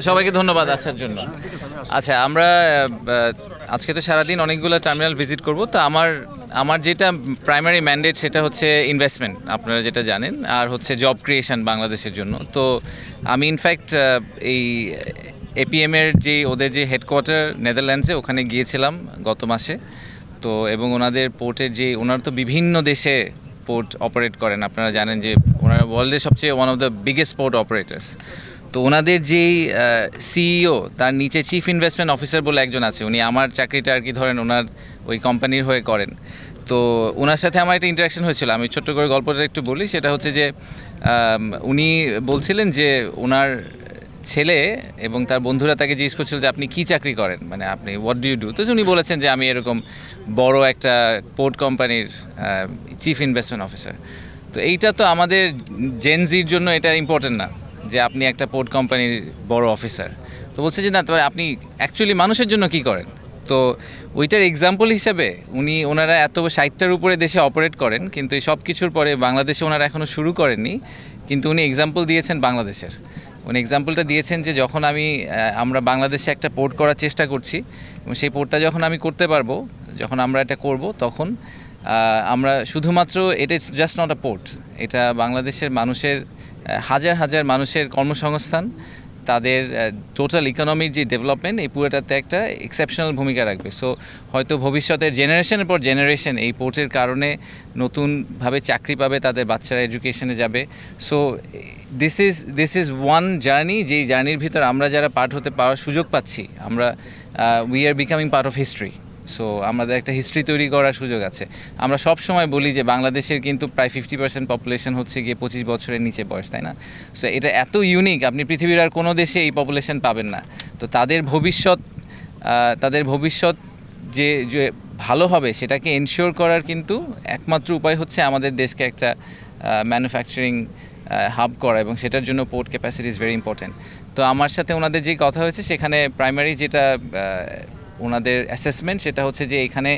সবাইকে ধন্যবাদ আসার জন্য। আচ্ছা, আমরা আজকে তো সারাদিন অনেকগুলো টার্মিনাল ভিজিট করব। তো আমার যেটা প্রাইমারি ম্যান্ডেট সেটা হচ্ছে ইনভেস্টমেন্ট, আপনারা যেটা জানেন, আর হচ্ছে জব ক্রিয়েশন বাংলাদেশের জন্য। তো আমি ইনফ্যাক্ট এই এপিএমের যে ওদের যে হেডকোয়ার্টার নেদারল্যান্ডসে, ওখানে গিয়েছিলাম গত মাসে। তো এবং ওনাদের পোর্টের যে ওনারা তো বিভিন্ন দেশে পোর্ট অপারেট করেন, আপনারা জানেন যে ওনারা ওয়ার্ল্ডের সবচেয়ে one of the biggest port operators. তো ওনাদের যেই সিইও, তার নিচে চিফ ইনভেস্টমেন্ট অফিসার বলে একজন আছে, উনি আমার চাকরিটা আর কি ধরেন ওনার ওই কোম্পানির হয়ে করেন। তো ওনার সাথে আমার একটা ইন্টারাকশন হয়েছিল, আমি ছোট্ট করে গল্পটা একটু বলি। সেটা হচ্ছে যে উনি বলছিলেন যে ওনার ছেলে এবং তার বন্ধুরা তাকে জিজ্ঞেস করছিল যে আপনি কী চাকরি করেন, মানে আপনি হোয়াট ডু ইউ ডু। তো উনি বলেছেন যে আমি এরকম বড় একটা পোর্ট কোম্পানির চিফ ইনভেস্টমেন্ট অফিসার। তো এইটা তো আমাদের জেনজির জন্য এটা ইম্পর্টেন্ট না যে আপনি একটা পোর্ট কোম্পানির বড় অফিসার। তো বলছে যে না, তবে আপনি অ্যাকচুয়ালি মানুষের জন্য কি করেন। তো ওইটার এক্সাম্পল হিসেবে ওনারা এত 60টার উপরে দেশে অপারেট করেন, কিন্তু এই সব কিছুর পরে বাংলাদেশে ওনারা এখনও শুরু করেননি। কিন্তু উনি এক্সাম্পল দিয়েছেন বাংলাদেশের। উনি এক্সাম্পলটা দিয়েছেন যে যখন আমরা বাংলাদেশে একটা পোর্ট করার চেষ্টা করছি, এবং সেই পোর্টটা যখন আমি করতে পারবো, যখন আমরা এটা করব, তখন আমরা শুধুমাত্র এটা জাস্ট নট আ পোর্ট, এটা বাংলাদেশের মানুষের হাজার হাজার মানুষের কর্মসংস্থান, তাদের টোটাল ইকোনমির যে ডেভেলপমেন্ট, এই পুরোটাতে একটা এক্সেপশনাল ভূমিকা রাখবে। সো হয়তো ভবিষ্যতের জেনারেশনের পর জেনারেশন এই পোর্টের কারণে নতুনভাবে চাকরি পাবে, তাদের বাচ্চারা এডুকেশনে যাবে। So this is one journey, যেই জার্নির ভিতর আমরা যারা পার্ট হতে পাওয়ার সুযোগ পাচ্ছি, আমরা we are becoming part of history. So আমাদের একটা হিস্ট্রি তৈরি করার সুযোগ আছে। আমরা সব সময় বলি যে বাংলাদেশের কিন্তু প্রায় 50% পপুলেশন হচ্ছে গিয়ে 25 বছরের নিচে বয়স, তাই না? সো এটা এত ইউনিক, আপনি পৃথিবীর আর কোনো দেশে এই পপুলেশন পাবেন না। তো তাদের ভবিষ্যৎ যে ভালো হবে, সেটাকে এনশিওর করার কিন্তু একমাত্র উপায় হচ্ছে আমাদের দেশকে একটা ম্যানুফ্যাকচারিং হাব করা, এবং সেটার জন্য port capacity is very important. তো আমার সাথে ওনাদের যে কথা হয়েছে, সেখানে প্রাইমারি যেটা ওনাদের অ্যাসেসমেন্ট, সেটা হচ্ছে যে এখানে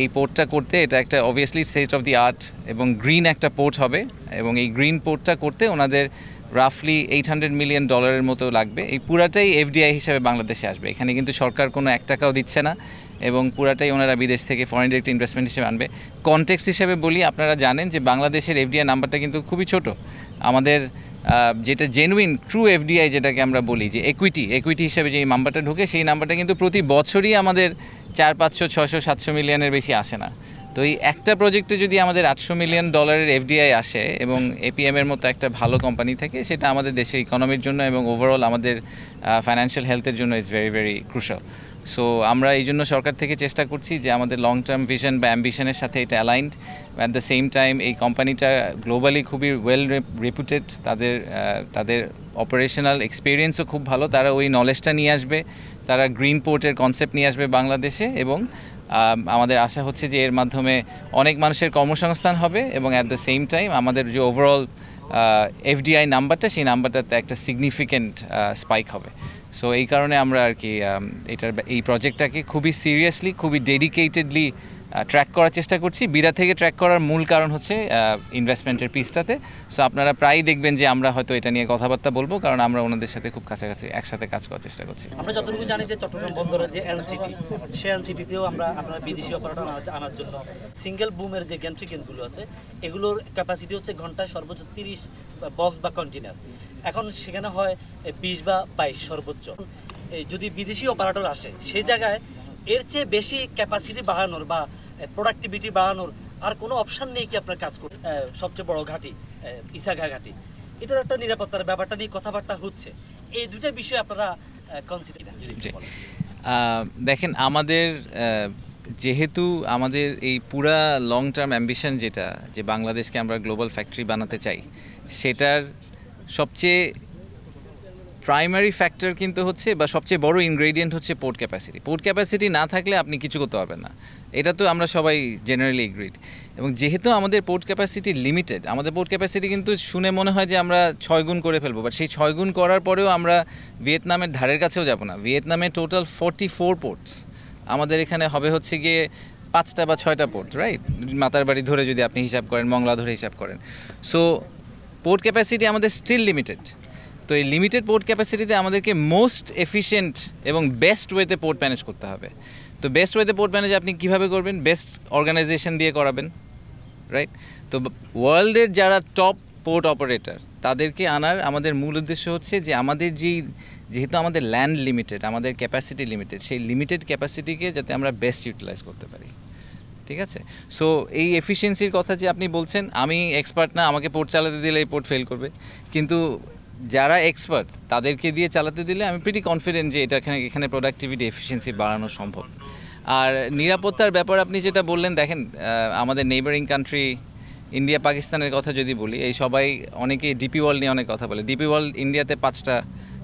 এই পোর্টটা করতে, এটা একটা obviously state of the art এবং গ্রিন একটা পোর্ট হবে, এবং এই গ্রিন পোর্টটা করতে ওনাদের রাফলি $800 মিলিয়ন মতো লাগবে। এই পুরাটাই এফডিআই হিসাবে বাংলাদেশে আসবে। এখানে কিন্তু সরকার কোনো 1 টাকাও দিচ্ছে না, এবং পুরাটাই ওনারা বিদেশ থেকে ফরেন ডিরেক্ট ইনভেস্টমেন্ট হিসেবে আনবে। কনটেক্সট হিসেবে বলি, আপনারা জানেন যে বাংলাদেশের এফডিআই নাম্বারটা কিন্তু খুবই ছোট। আমাদের যেটা জেনুইন ট্রু এফডিআই, যেটাকে আমরা বলি যে একুইটি হিসেবে যে নাম্বারটা ঢোকে, সেই নাম্বারটা কিন্তু প্রতি বছরই আমাদের 400, 500, 600, 700 মিলিয়নের বেশি আসে না। তো এই একটা প্রজেক্টে যদি আমাদের $800 মিলিয়ন এফডিআই আসে, এবং এপিএমের মতো একটা ভালো কোম্পানি থেকে, সেটা আমাদের দেশের ইকোনমির জন্য এবং ওভারঅল আমাদের ফাইন্যান্সিয়াল হেলথের জন্য is very very crucial. So আমরা এই জন্য সরকার থেকে চেষ্টা করছি যে আমাদের লং টার্ম ভিশন বা অ্যাম্বিশনের সাথে এটা aligned. At the same time এই কোম্পানিটা গ্লোবালি খুবই ওয়েল রেপুটেড, তাদের অপারেশনাল এক্সপিরিয়েন্সও খুব ভালো। তারা ওই নলেজটা নিয়ে আসবে, তারা গ্রিন পোর্টের কনসেপ্ট নিয়ে আসবে বাংলাদেশে, এবং আমাদের আশা হচ্ছে যে এর মাধ্যমে অনেক মানুষের কর্মসংস্থান হবে, এবং অ্যাট দ্য সেম টাইম আমাদের যে ওভারঅল এফডিআই নাম্বারটা, সেই নাম্বারটাতে একটা সিগনিফিক্যান্ট স্পাইক হবে। সো এই কারণে আমরা আর কি এই প্রজেক্টটাকে খুবই সিরিয়াসলি, খুবই ডেডিকেটেডলি ট্র্যাক করার চেষ্টা করছি। বিরা থেকে ট্র্যাক করার মূল কারণ হচ্ছে ইনভেস্টমেন্টের পিসটাতে। সো আপনারা প্রায়ই দেখবেন যে আমরা হয়তো এটা নিয়ে কথাবার্তা বলবো, কারণ আমরা ওনাদের সাথে খুব কাছাকাছি একসাথে কাজ করার চেষ্টা করছি। আমরা যতটুকু জানি যে চট্টগ্রাম বন্দরের যে এনসিটি, সেই এনসিটিতেও আমরা আপনার বিদেশি অপারেটর আনার জন্য সিঙ্গেল বুমের যে গ্যান্ট্রি কেনগুলো আছে, এগুলোর ক্যাপাসিটি হচ্ছে ঘন্টায় সর্বোচ্চ 30 বক্স বা কন্টেনার। এখন সেখানে হয় 20 বা 22 সর্বোচ্চ। যদি বিদেশি অপারেটর আসে, সেই জায়গায় এর চেয়ে বেশি ক্যাপাসিটি বাড়ানোর বা প্রোডাক্টিভিটি বাড়ানোর আর কোনো অপশান নেই কি আপনার কাজ করতে? সবচেয়ে বড় ঘাঁটি ইসাগা ঘাঁটি, এটার একটা নিরাপত্তার ব্যাপারটা নিয়ে কথাবার্তা হচ্ছে। এই দুইটা বিষয় আপনারা কনসিডার দেখেন, যেহেতু আমাদের এই পুরা লং টার্ম অ্যাম্বিশন যেটা, যে বাংলাদেশকে আমরা গ্লোবাল ফ্যাক্টরি বানাতে চাই, সেটার সবচেয়ে প্রাইমারি ফ্যাক্টর কিন্তু হচ্ছে, বা সবচেয়ে বড় ইনগ্রেডিয়েন্ট হচ্ছে পোর্ট ক্যাপাসিটি। পোর্ট ক্যাপাসিটি না থাকলে আপনি কিছু করতে পারবেন না, এটা তো আমরা সবাই জেনারেলি এগ্রিড। এবং যেহেতু আমাদের পোর্ট ক্যাপাসিটি লিমিটেড, আমাদের পোর্ট ক্যাপাসিটি কিন্তু শুনে মনে হয় যে আমরা 6 গুণ করে ফেলবো, বাট সেই 6 গুণ করার পরেও আমরা ভিয়েতনামের ধারের কাছেও যাব না। ভিয়েতনামে টোটাল 44 পোর্টস, আমাদের এখানে হবে হচ্ছে গিয়ে 5টা বা 6টা পোর্ট, রাইট? মাতার বাড়ি ধরে যদি আপনি হিসাব করেন, মংলা ধরে হিসাব করেন। সো পোর্ট ক্যাপাসিটি আমাদের স্টিল লিমিটেড। তো এই লিমিটেড পোর্ট ক্যাপাসিটিতে আমাদেরকে মোস্ট এফিশিয়েন্ট এবং বেস্ট ওয়েতে পোর্ট ম্যানেজ করতে হবে। তো বেস্ট ওয়েতে পোর্ট ম্যানেজ আপনি কীভাবে করবেন? বেস্ট অর্গানাইজেশন দিয়ে করাবেন, রাইট? তো ওয়ার্ল্ডের যারা টপ পোর্ট অপারেটর তাদেরকে আনার আমাদের মূল উদ্দেশ্য হচ্ছে যে আমাদের যেহেতু আমাদের ল্যান্ড লিমিটেড, আমাদের ক্যাপাসিটি লিমিটেড, সেই লিমিটেড ক্যাপাসিটিকে যাতে আমরা বেস্ট ইউটিলাইজ করতে পারি, ঠিক আছে? সো এই এফিসিয়েন্সির কথা যে আপনি বলছেন, আমি এক্সপার্ট না, আমাকে পোর্ট চালাতে দিলে এই পোর্ট ফেল করবে, কিন্তু যারা এক্সপার্ট তাদেরকে দিয়ে চালাতে দিলে আমি প্রিটি কনফিডেন্ট যে এখানে প্রোডাক্টিভিটি এফিসিয়েন্সি বাড়ানো সম্ভব। আর নিরাপত্তার ব্যাপার আপনি যেটা বললেন, দেখেন আমাদের নেইবারিং কান্ট্রি ইন্ডিয়া পাকিস্তানের কথা যদি বলি, এই সবাই অনেকেই ডিপি ওয়ার্ল্ড নিয়ে অনেক কথা বলে। ডিপি ওয়ার্ল্ড ইন্ডিয়াতে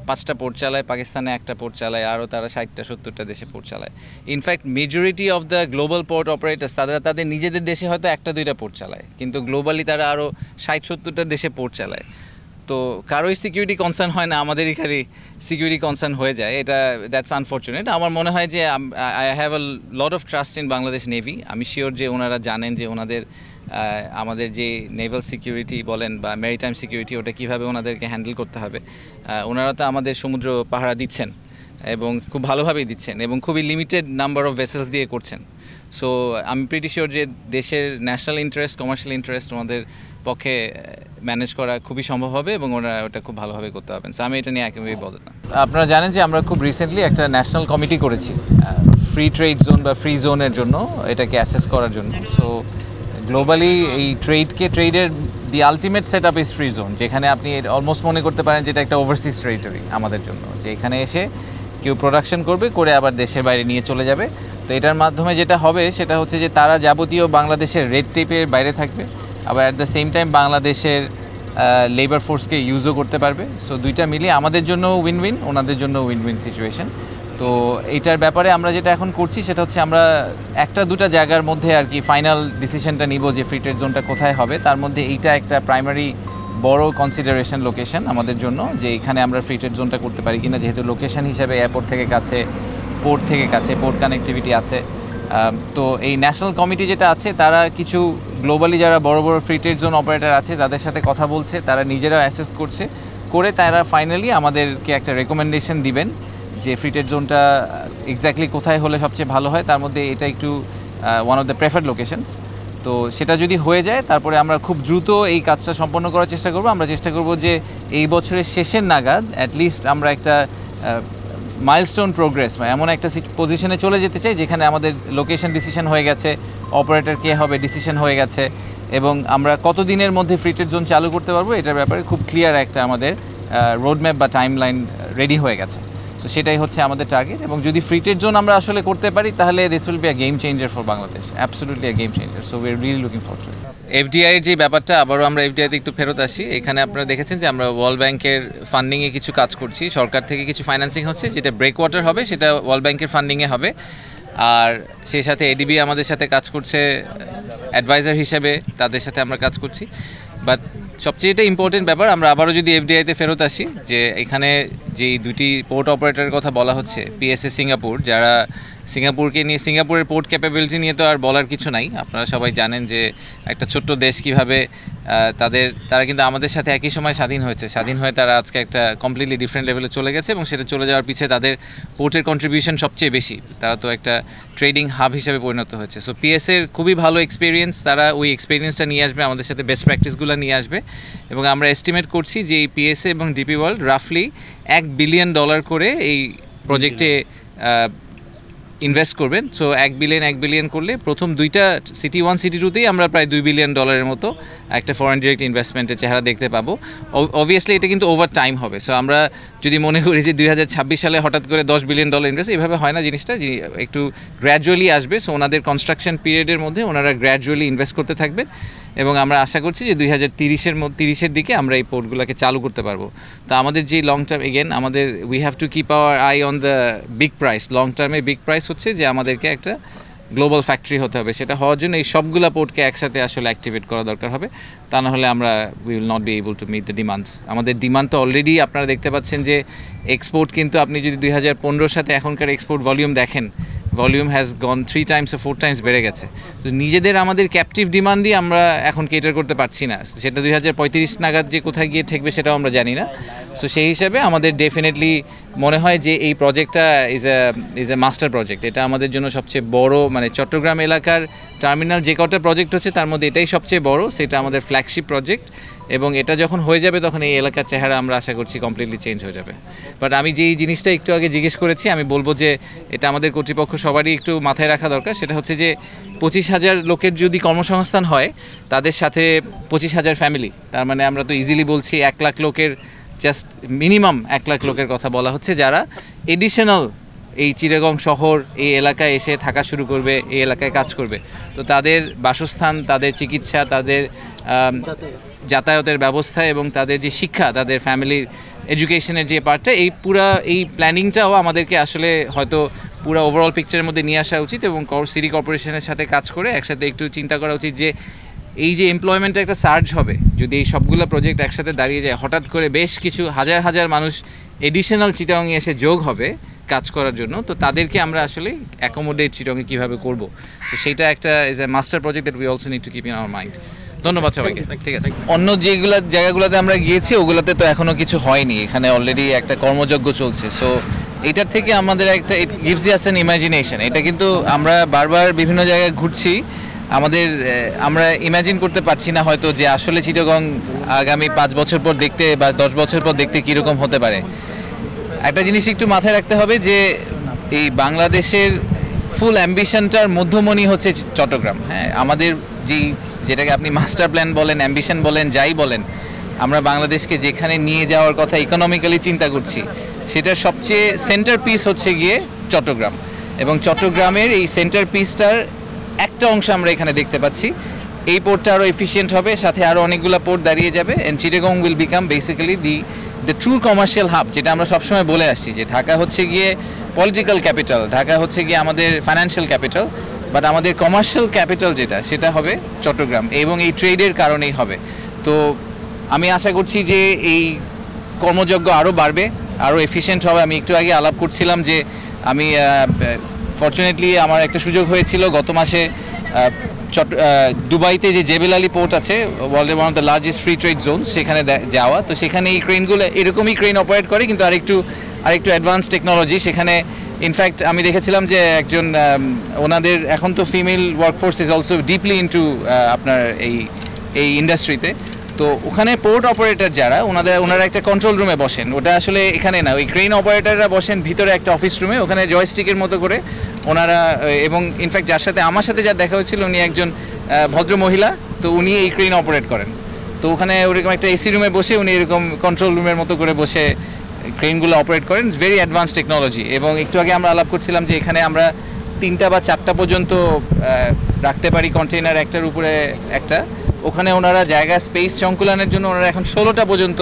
পাঁচটা পোর্ট চালায়, পাকিস্তানে একটা পোর্ট চালায়, আরও তারা 60-70টা দেশে পোর্ট চালায়। In fact majority of the global port operators তাদের নিজেদের দেশে হয়তো 1-2টা পোর্ট চালায়, কিন্তু গ্লোবালি তারা আরও 60-70টা দেশে পোর্ট চালায়। তো কারোই সিকিউরিটি কনসার্ন হয় না, আমাদেরই খালি সিকিউরিটি কনসার্ন হয়ে যায়। এটা দ্যাটস আনফর্চুনেট। আমার মনে হয় যে I have a lot of trust in Bangladesh navy. আমি শিওর যে ওনারা জানেন যে আমাদের যে নেভাল সিকিউরিটি বলেন বা ম্যারিটাইম সিকিউরিটি, ওটা কীভাবে ওনাদেরকে হ্যান্ডেল করতে হবে। ওনারা তো আমাদের সমুদ্র পাহারা দিচ্ছেন এবং খুব ভালোভাবেই দিচ্ছেন এবং খুবই লিমিটেড নাম্বার অফ ভেসেলস দিয়ে করছেন। সো আমি প্রিটি শিওর যে দেশের ন্যাশনাল ইন্টারেস্ট, কমার্শিয়াল ইন্টারেস্ট ওনাদের পক্ষে ম্যানেজ করা খুবই সম্ভব হবে এবং ওরা ওটা খুব ভালোভাবে করতে পারবেন। সো আমি এটা নিয়ে একেবারেই বলতে না। আপনারা জানেন যে আমরা খুব রিসেন্টলি একটা ন্যাশনাল কমিটি করেছি ফ্রি ট্রেড জোন বা ফ্রি জোনের জন্য, এটাকে অ্যাসেস করার জন্য। সো গ্লোবালি এই ট্রেডের the ultimate set up is free zone, যেখানে আপনি অলমোস্ট মনে করতে পারেন যে এটা একটা ওভারসিজ টেরিটরি আমাদের জন্য, যে এখানে এসে কেউ প্রোডাকশন করে আবার দেশের বাইরে নিয়ে চলে যাবে। তো এটার মাধ্যমে যেটা হবে সেটা হচ্ছে যে তারা যাবতীয় বাংলাদেশের রেড টেপের বাইরে থাকবে, আবার অ্যাট দ্য সেম টাইম বাংলাদেশের লেবার ফোর্সকে ইউজও করতে পারবে। সো দুইটা মিলিয়ে আমাদের জন্য উইন উইন, ওনাদের জন্য উইন উইন সিচুয়েশন। তো এইটার ব্যাপারে আমরা যেটা এখন করছি সেটা হচ্ছে আমরা 1-2টা জায়গার মধ্যে আর কি ফাইনাল ডিসিশনটা নিব যে ফ্রি ট্রেড জোনটা কোথায় হবে। তার মধ্যে এইটা একটা প্রাইমারি বড় কনসিডারেশন লোকেশন আমাদের জন্য, যে এখানে আমরা ফ্রি ট্রেড জোনটা করতে পারি কিনা, যেহেতু লোকেশন হিসেবে এয়ারপোর্ট থেকে কাছে, পোর্ট থেকে কাছে, পোর্ট কানেক্টিভিটি আছে। তো এই ন্যাশনাল কমিটি যেটা আছে তারা কিছু গ্লোবালি যারা বড় বড় ফ্রি ট্রেড জোন অপারেটর আছে তাদের সাথে কথা বলছে, তারা নিজেরাও অ্যাসেস করে তারা ফাইনালি আমাদেরকে একটা রেকমেন্ডেশন দিবেন যে ফ্রি ট্রেড জোনটা এক্স্যাক্টলি কোথায় হলে সবচেয়ে ভালো হয়। তার মধ্যে এটা একটু one of the preferred locations. তো সেটা যদি হয়ে যায় তারপরে আমরা খুব দ্রুত এই কাজটা সম্পন্ন করার চেষ্টা করব। আমরা চেষ্টা করব যে এই বছরের শেষের নাগাদ অ্যাটলিস্ট আমরা একটা মাইলস্টোন প্রোগ্রেস বা এমন একটা পজিশনে চলে যেতে চাই যেখানে আমাদের লোকেশন ডিসিশন হয়ে গেছে, অপারেটর কে হবে ডিসিশন হয়ে গেছে, এবং আমরা কতদিনের মধ্যে ফ্রি ট্রেড জোন চালু করতে পারবো এটার ব্যাপারে খুব ক্লিয়ার একটা আমাদের রোডম্যাপ বা টাইমলাইন রেডি হয়ে গেছে। সো সেটাই হচ্ছে আমাদের টার্গেট, এবং যদি ফ্রি ট্রেড জোন আমরা আসলে করতে পারি তাহলে this will be a game changer for Bangladesh, absolutely a game changer. So we are really looking forward to it. FDI এর যে ব্যাপারটা, আবারও আমরা এফডিআইতে একটু ফেরত আসি। এখানে আপনারা দেখেছেন যে আমরা ওয়ার্ল্ড ব্যাংকের ফান্ডিংয়ে কিছু কাজ করছি, সরকার থেকে কিছু ফাইন্যান্সিং হচ্ছে, যেটা ব্রেক ওয়াটার হবে সেটা ওয়ার্ল্ড ব্যাংকের ফান্ডিংয়ে হবে। আর সেই সাথে এডিবি আমাদের সাথে কাজ করছে অ্যাডভাইজার হিসেবে, তাদের সাথে আমরা কাজ করছি। বাট সবচেয়ে এটা ইম্পর্টেন্ট ব্যাপার, আমরা আবারও যদি এফডিআইতে ফেরত আসি, যে এখানে যেই দুটি পোর্ট অপারেটরের কথা বলা হচ্ছে, পিএসএ সিঙ্গাপুর, যারা সিঙ্গাপুরকে নিয়ে, সিঙ্গাপুরের পোর্ট ক্যাপাবিলিটি নিয়ে তো আর বলার কিছু নাই। আপনারা সবাই জানেন যে একটা ছোট্ট দেশ কীভাবে তারা কিন্তু আমাদের সাথে একই সময় স্বাধীন হয়ে তারা আজকে একটা কমপ্লিটলি ডিফারেন্ট লেভেলে চলে গেছে, এবং সেটা চলে যাওয়ার পিছিয়ে তাদের পোর্টের কন্ট্রিবিউশন সবচেয়ে বেশি। তারা তো একটা ট্রেডিং হাব হিসেবে পরিণত হয়েছে। সো পিএসএর খুবই ভালো এক্সপিরিয়েন্স, তারা ওই এক্সপিরিয়েন্সটা নিয়ে আসবে, আমাদের সাথে বেস্ট প্র্যাকটিসগুলো নিয়ে আসবে, এবং আমরা এস্টিমেট করছি যে এই পিএসএ এবং ডিপি ওয়ার্ল্ড রাফলি $1 বিলিয়ন করে এই প্রজেক্টে ইনভেস্ট করবেন। সো 1 বিলিয়ন করলে প্রথম দুইটা সিটি 1 সিটি 2তেই আমরা প্রায় $2 বিলিয়ন মতো একটা ফরেন ডিরেক্ট ইনভেস্টমেন্টের চেহারা দেখতে পাবো। অবভিয়াসলি এটা কিন্তু ওভার টাইম হবে। সো আমরা যদি মনে করি যে 2026 সালে হঠাৎ করে $10 বিলিয়ন ইনভেস্ট, এভাবে হয় না জিনিসটা, একটু গ্র্যাজুয়ালি আসবে। সো ওনাদের কনস্ট্রাকশন পিরিয়ডের মধ্যে ওনারা গ্র্যাজুয়ালি ইনভেস্ট করতে থাকবেন, এবং আমরা আশা করছি যে 2030-এর দিকে আমরা এই পোর্টগুলোকে চালু করতে পারবো। তো আমাদের যে লং টার্ম, এগেন আমাদের we have to keep our I on the big price. Long টার্মে বিগ প্রাইস হচ্ছে যে আমাদেরকে একটা গ্লোবাল ফ্যাক্টরি হতে হবে। সেটা হওয়ার জন্য এই সবগুলো পোর্টকে একসাথে আসলে অ্যাক্টিভেট করা দরকার হবে, তা না হলে আমরা we will not be able to meet the demands. আমাদের ডিমান্ড তো অলরেডি আপনারা দেখতে পাচ্ছেন যে এক্সপোর্ট কিন্তু, আপনি যদি 2015-র সাথে এখনকার এক্সপোর্ট ভলিউম দেখেন, volume has gone 3 times or 4 times বেড়ে গেছে। তো নিজেদের আমাদের ক্যাপটিভ ডিমান্ড দিয়ে আমরা এখন কেটার করতে পারছি না। সেটা 2035 নাগাদ যে কোথায় গিয়ে ঠেকবে সেটাও আমরা জানি না। সো সেই হিসেবে আমাদের ডেফিনেটলি মনে হয় যে এই প্রজেক্টটা ইজ এ মাস্টার প্রজেক্ট। এটা আমাদের জন্য সবচেয়ে বড়, মানে চট্টগ্রাম এলাকার টার্মিনাল যে কটা প্রজেক্ট হচ্ছে তার মধ্যে এটাই সবচেয়ে বড়, সেটা আমাদের ফ্ল্যাগশিপ প্রজেক্ট। এবং এটা যখন হয়ে যাবে তখন এই এলাকার চেহারা আমরা আশা করছি কমপ্লিটলি চেঞ্জ হয়ে যাবে। বাট আমি যেই জিনিসটা একটু আগে জিজ্ঞেস করেছি, আমি বলবো যে এটা আমাদের কর্তৃপক্ষ সবারই একটু মাথায় রাখা দরকার। সেটা হচ্ছে যে 25,000 লোকের যদি কর্মসংস্থান হয়, তাদের সাথে 25,000 ফ্যামিলি, তার মানে আমরা তো ইজিলি বলছি 1 লাখ লোকের, জাস্ট মিনিমাম 1 লাখ লোকের কথা বলা হচ্ছে, যারা এডিশনাল এই চিটাগং শহর এই এলাকায় এসে থাকা শুরু করবে, এই এলাকায় কাজ করবে। তো তাদের বাসস্থান, তাদের চিকিৎসা, তাদের যাতায়াতের ব্যবস্থা এবং তাদের যে শিক্ষা, তাদের ফ্যামিলির এডুকেশনের যে পার্টটা, এই প্ল্যানিংটাও আমাদেরকে আসলে হয়তো পুরো ওভারঅল পিকচারের মধ্যে নিয়ে আসা উচিত এবং সিটি কর্পোরেশনের সাথে কাজ করে একসাথে একটু চিন্তা করা উচিত যে এই যে এমপ্লয়মেন্টের একটা সার্জ হবে, যদি এই সবগুলো প্রজেক্ট একসাথে দাঁড়িয়ে যায়, হঠাৎ করে বেশ কিছু হাজার হাজার মানুষ এডিশনাল চিটাগংয়ে এসে যোগ হবে কাজ করার জন্য, তো তাদেরকে আমরা আসলে অ্যাকোমোডেট চিটাগংয়ে কীভাবে করবো, তো সেইটা একটা is a master project that we also need to keep in our mind. ধন্যবাদ সবাইকে। ঠিক আছে, অন্য যেগুলো জায়গাগুলোতে আমরা গিয়েছি ওগুলোতে তো এখনও কিছু হয়নি, এখানে অলরেডি একটা কর্মযজ্ঞ চলছে। সো এটার থেকে আমাদের একটা it gives us an imagination. এটা কিন্তু আমরা বারবার বিভিন্ন জায়গায় ঘুরছি, আমরা ইমাজিন করতে পারছি না হয়তো যে আসলে চিটাগং আগামী 5 বছর পর দেখতে বা 10 বছর পর দেখতে কীরকম হতে পারে। একটা জিনিস একটু মাথায় রাখতে হবে যে এই বাংলাদেশের ফুল অ্যাম্বিশনটার মধ্যমণি হচ্ছে চট্টগ্রাম। হ্যাঁ, আমাদের যেটাকে আপনি মাস্টার প্ল্যান বলেন, অ্যাম্বিশন বলেন, যাই বলেন, আমরা বাংলাদেশকে যেখানে নিয়ে যাওয়ার কথা ইকোনমিক্যালি চিন্তা করছি, সেটার সবচেয়ে সেন্টার পিস হচ্ছে গিয়ে চট্টগ্রাম। এবং চট্টগ্রামের এই সেন্টার পিসটার একটা অংশ আমরা এখানে দেখতে পাচ্ছি। এই পোর্টটা আরও এফিশিয়েন্ট হবে, সাথে আরও অনেকগুলো পোর্ট দাঁড়িয়ে যাবে, and Chittagong will become basically the true commercial hub, যেটা আমরা সবসময় বলে আসছি যে ঢাকা হচ্ছে গিয়ে পলিটিক্যাল ক্যাপিটাল, ঢাকা হচ্ছে গিয়ে আমাদের ফাইন্যান্সিয়াল ক্যাপিটাল, বাট আমাদের কমার্শিয়াল ক্যাপিটাল সেটা হবে চট্টগ্রাম, এবং এই ট্রেডের কারণেই হবে। তো আমি আশা করছি যে এই কর্মযজ্ঞ আরও বাড়বে, আরও এফিশিয়েন্ট হবে। আমি একটু আগে আলাপ করছিলাম যে আমি ফরচুনেটলি আমার একটা সুযোগ হয়েছিল গত মাসে দুবাইতে যে জেবেল আলী পোর্ট আছে, ওয়ার্ল্ডের one of the largest free trade zone, সেখানে যাওয়া। তো সেখানে এই ক্রেনগুলো এরকমই ক্রেন অপারেট করে, কিন্তু আরেকটু অ্যাডভান্স টেকনোলজি সেখানে। ইনফ্যাক্ট আমি দেখেছিলাম যে একজন ওনাদের এখন তো female workforce is also deeply into আপনার এই ইন্ডাস্ট্রিতে। তো ওখানে পোর্ট অপারেটর যারা, ওনারা একটা কন্ট্রোল রুমে বসেন, ওটা আসলে এখানে না, ওই ক্রেন অপারেটররা বসেন ভিতরে একটা অফিস রুমে, ওখানে জয়স্টিকের মতো করে ওনারা। এবং ইনফ্যাক্ট আমার সাথে যা দেখা হয়েছিল, উনি একজন ভদ্র মহিলা, তো উনি এই ক্রেন অপারেট করেন। তো ওখানে ওরকম একটা এসি রুমে বসে উনি এরকম কন্ট্রোল রুমের মতো করে বসে ক্রেনগুলো অপারেট করেন। Very advance technology. এবং একটু আগে আমরা আলাপ করছিলাম যে এখানে আমরা 3টা বা 4টা পর্যন্ত রাখতে পারি কন্টেইনার, একটার উপরে একটা। ওখানে ওনারা জায়গা স্পেস সংকুলনের জন্য ওনারা এখন 16টা পর্যন্ত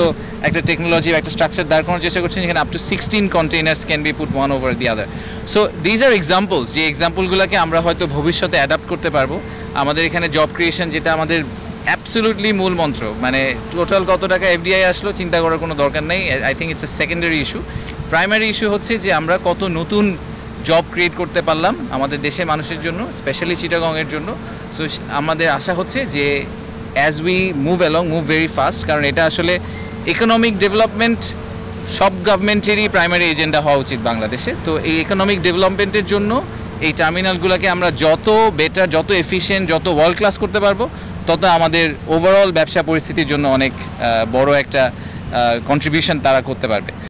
একটা টেকনোলজি, একটা স্ট্রাকচার দাঁড় করানোর চেষ্টা করছেন, যেখানে up to 16 containers can be put one over the other. So these are examples, যে এক্সাম্পলগুলোকে আমরা হয়তো ভবিষ্যতে অ্যাডাপ্ট করতে পারবো। আমাদের এখানে জব ক্রিয়েশন, যেটা আমাদের অ্যাবসলিউটলি মূল মন্ত্র, মানে টোটাল কত টাকা এফডিআই আসলো চিন্তা করার কোনো দরকার নেই। I think it's a secondary issue. Primary issue হচ্ছে যে আমরা কত নতুন জব ক্রিয়েট করতে পারলাম আমাদের দেশের মানুষের জন্য, স্পেশালি চিটাগংয়ের জন্য। সো আমাদের আশা হচ্ছে যে as we move very fast, কারণ এটা আসলে ইকোনমিক ডেভেলপমেন্ট সব গভর্নমেন্টেরই প্রাইমারি এজেন্ডা হওয়া উচিত বাংলাদেশে। তো এই ইকোনমিক ডেভেলপমেন্টের জন্য এই টার্মিনালগুলোকে আমরা যত বেটার, যত এফিশিয়েন্ট, যত ওয়ার্ল্ড ক্লাস করতে পারবো, তত আমাদের ওভারঅল ব্যবসা পরিস্থিতির জন্য অনেক বড় একটা কন্ট্রিবিউশন তারা করতে পারবে।